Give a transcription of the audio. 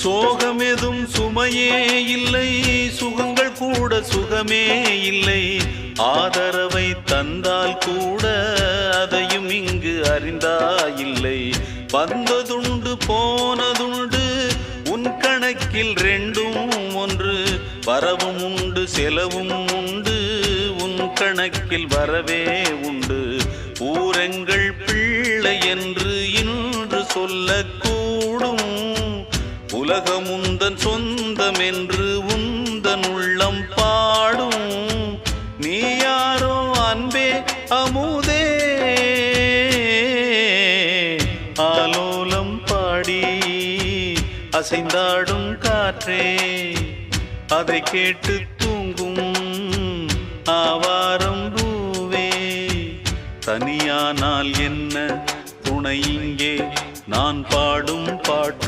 சோகமெதும் சுமையே இல்லை, சுகங்கள் கூட சுகமே இல்லை. ஆதரவை தந்தால் கூட அதையும் இங்கு அறிந்தாயில்லை. வந்ததுண்டு போனதுண்டு உன் கணக்கில் ரெண்டும் ஒன்று. வரவும் உண்டு செலவும் உண்டு, உன் கணக்கில் வரவே உண்டு. ஊரெங்கள் பிள்ளை என்று இன்று சொல்லக்கூடும். உலகம் உந்தன் சொந்தம் என்று உந்தன் உள்ளம் பாடும். நீ யாரோ அன்பே அமுதே, ஆலோலம் பாடி அசைந்தாடும் காற்றே, அதை கேட்டு தூங்கும் ஆவாரம் பூவே. தனியானால் என்ன துணை இங்கே, நான் பாடும் பாட்டு